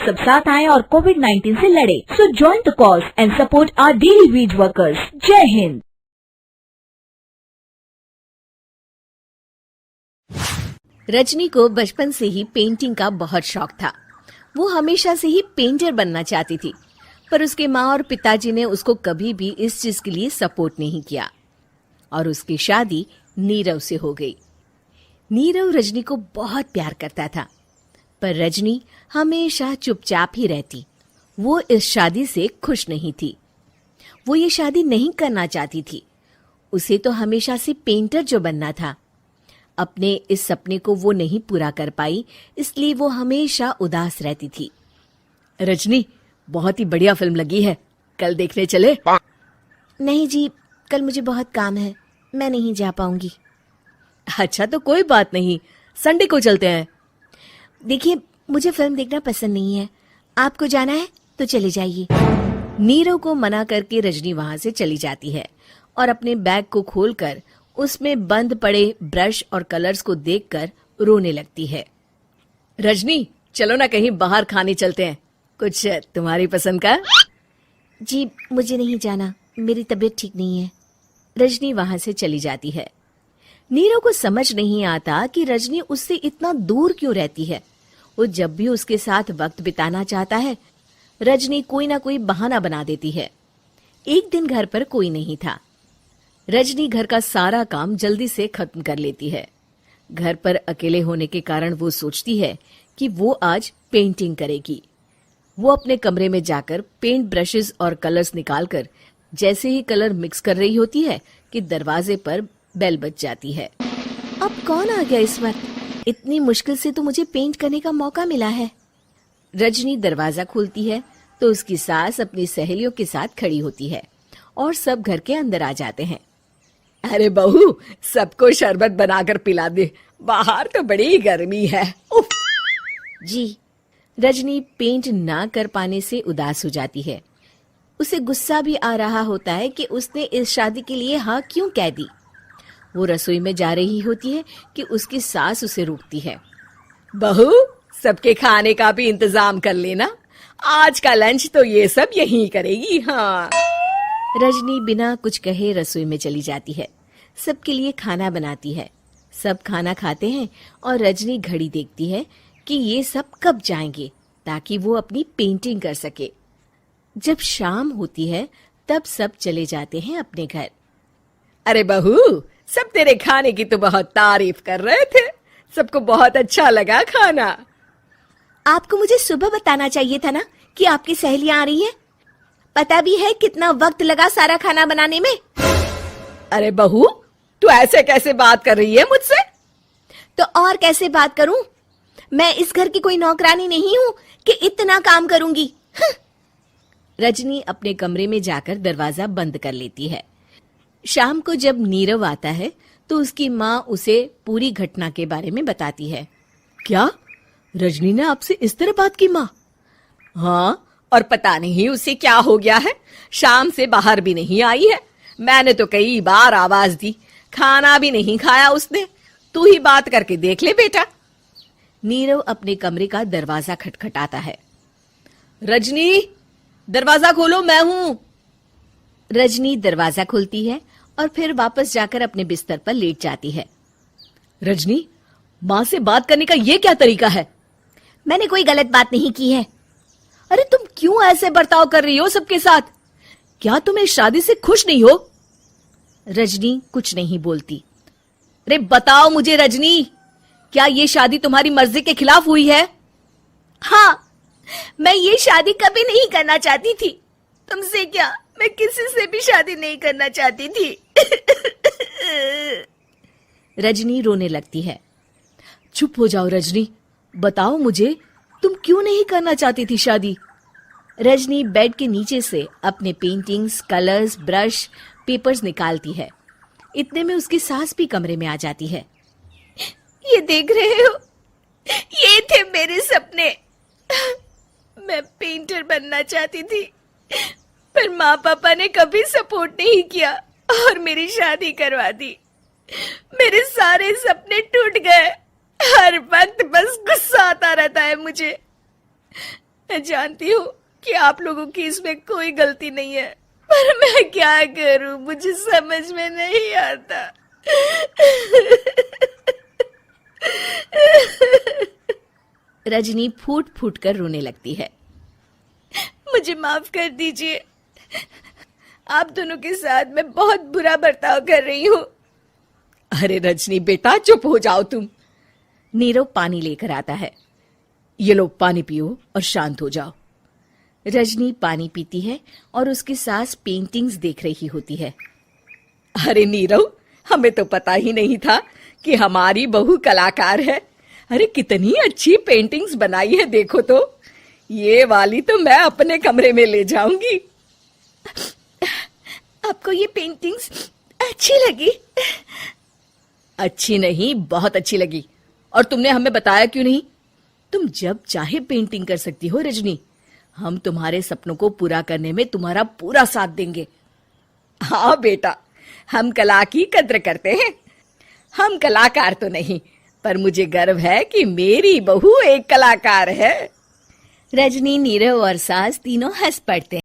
सब साथ आएं और कोविड-19 से लड़े। So join the cause and support our daily wage workers. जय हिंद। रजनी को बचपन से ही पेंटिंग का बहुत शौक था। वो हमेशा से ही पेंटर बनना चाहती थी, पर उसके माँ और पिताजी ने उसको कभी भी इस चीज के लिए सपोर्ट नहीं किया और उसकी शादी नीरव से हो गई। नीरव रजनी को बहुत प्यार करता था, पर रजनी हमेशा चुपचाप ही रहती। वो इस शादी से खुश नहीं थी। वो ये शादी नहीं करना चाहती थी। उसे तो हमेशा से पेंटर जो बनना था। अपने इस सपने को वो नहीं पूरा कर पाई, इसलिए वो हमेशा उदास रहती थी। रजनी, बहुत ही बढ़िया फिल्म लगी है, कल देखने चले? नहीं जी, कल मुझे बहुत काम है, मैं नहीं जा पाऊंगी। अच्छा तो कोई बात नहीं, संडे को चलते हैं। देखिए, मुझे फिल्म देखना पसंद नहीं है, आपको जाना है तो चले जाइए। नीरव को मना करके रजनी वहां से चली जाती है और अपने बैग को खोलकर उसमें बंद पड़े ब्रश और कलर्स को देखकर रोने लगती है। रजनी, चलो ना कहीं बाहर खाने चलते हैं, कुछ तुम्हारी पसंद का। जी, मुझे नहीं जाना, मेरी तबीयत ठीक नहीं है। रजनी वहां से चली जाती है। नीरव को समझ नहीं आता कि रजनी उससे इतना दूर क्यों रहती है। वो जब भी उसके साथ वक्त बिताना चाहता है, रजनी कोई ना कोई बहाना बना देती है। एक दिन घर पर कोई नहीं था। रजनी घर का सारा काम जल्दी से खत्म कर लेती है। घर पर अकेले होने के कारण वो सोचती है कि वो आज पेंटिंग करेगी। वो अपने कमरे में जाकर पेंट ब्रशेस और कलर्स निकालकर जैसे ही कलर मिक्स कर रही होती है कि दरवाजे पर बेल बज जाती है। अब कौन आ गया इस वक्त? इतनी मुश्किल से तो मुझे पेंट करने का मौका मिला है। रजनी दरवाजा खोलती है तो उसकी सास अपनी सहेलियों के साथ खड़ी होती है और सब घर के अंदर आ जाते हैं। अरे बहू, सबको शरबत बनाकर पिला दे, बाहर तो बड़ी गर्मी है। उफ। जी। रजनी पेंट ना कर पाने से उदास हो जाती है। उसे गुस्सा भी आ रहा होता है कि उसने इस शादी के लिए हाँ क्यों कह दी। वो रसोई में जा रही होती है कि उसकी सास उसे रोकती है। बहू, सबके खाने का भी इंतजाम कर लेना, आज का लंच तो ये सब यहीं करेगी। हाँ। रजनी बिना कुछ कहे रसोई में चली जाती है। सबके लिए खाना बनाती है। सब खाना खाते हैं और रजनी घड़ी देखती है कि ये सब कब जाएंगे ताकि वो अपनी पेंटिंग कर सके। जब शाम होती है तब सब चले जाते हैं अपने घर। अरे बहू, सब तेरे खाने की तो बहुत तारीफ कर रहे थे, सबको बहुत अच्छा लगा खाना। आपको मुझे सुबह बताना चाहिए था ना कि आपकी सहेलियां आ रही हैं। पता भी है कितना वक्त लगा सारा खाना बनाने में। अरे बहू, तू ऐसे कैसे बात कर रही है मुझसे? तो और कैसे बात करूं? मैं इस घर की कोई नौकरानी नहीं हूं कि इतना काम करूंगी। रजनी अपने कमरे में जाकर दरवाजा बंद कर लेती है। शाम को जब नीरव आता है तो उसकी माँ उसे पूरी घटना के बारे में बताती है। क्या? रजनी ने आपसे इस तरह बात की माँ? हाँ, और पता नहीं उसे क्या हो गया है, शाम से बाहर भी नहीं आई है। मैंने तो कई बार आवाज दी, खाना भी नहीं खाया उसने। तू ही बात करके देख ले बेटा। नीरव अपने कमरे का दरवाजा खटखटाता है। रजनी, दरवाजा खोलो, मैं हूं। रजनी दरवाजा खोलती है और फिर वापस जाकर अपने बिस्तर पर लेट जाती है। रजनी, माँ से बात करने का ये क्या तरीका है? मैंने कोई गलत बात नहीं की है। अरे तुम क्यों ऐसे बर्ताव कर रही हो सबके साथ? क्या तुम इस शादी से खुश नहीं हो? रजनी कुछ नहीं बोलती। अरे बताओ मुझे रजनी, क्या ये शादी तुम्हारी मर्जी के खिलाफ हुई है? हाँ, मैं ये शादी कभी नहीं करना चाहती थी। तुमसे क्या, मैं किसी से भी शादी नहीं करना चाहती थी। रजनी रोने लगती है। चुप हो जाओ रजनी, बताओ मुझे, तुम क्यों नहीं करना चाहती थी शादी? रजनी बेड के नीचे से अपने पेंटिंग्स, कलर्स, ब्रश, पेपर्स निकालती है। इतने में उसकी सास भी कमरे में आ जाती है। ये देख रहे हो, ये थे मेरे सपने। मैं पेंटर बनना चाहती थी, पर माँ पापा ने कभी सपोर्ट नहीं किया और मेरी शादी करवा दी। मेरे सारे सपने टूट गए। हर वक्त बस गुस्सा आता रहता है मुझे। मैं जानती हूँ कि आप लोगों की इसमें कोई गलती नहीं है, पर मैं क्या करूँ, मुझे समझ में नहीं आता। रजनी फूट फूट कर रोने लगती है। मुझे माफ कर दीजिए, आप दोनों के साथ मैं बहुत बुरा बर्ताव कर रही हूँ। अरे रजनी बेटा, चुप हो जाओ तुम। नीरव पानी लेकर आता है। ये लो पानी पियो और शांत हो जाओ। रजनी पानी पीती है और उसकी सास पेंटिंग्स देख रही होती है। अरे नीरव, हमें तो पता ही नहीं था कि हमारी बहू कलाकार है। अरे कितनी अच्छी पेंटिंग्स बनाई है, देखो तो। ये वाली तो मैं अपने कमरे में ले जाऊंगी। आपको ये पेंटिंग्स अच्छी लगी? अच्छी नहीं, बहुत अच्छी लगी। और तुमने हमें बताया क्यों नहीं? तुम जब चाहे पेंटिंग कर सकती हो रजनी। हम तुम्हारे सपनों को पूरा करने में तुम्हारा पूरा साथ देंगे। हाँ बेटा, हम कला की कद्र करते हैं। हम कलाकार तो नहीं, पर मुझे गर्व है कि मेरी बहू एक कलाकार है। रजनी, नीरव और सास तीनों हंस पड़ते हैं।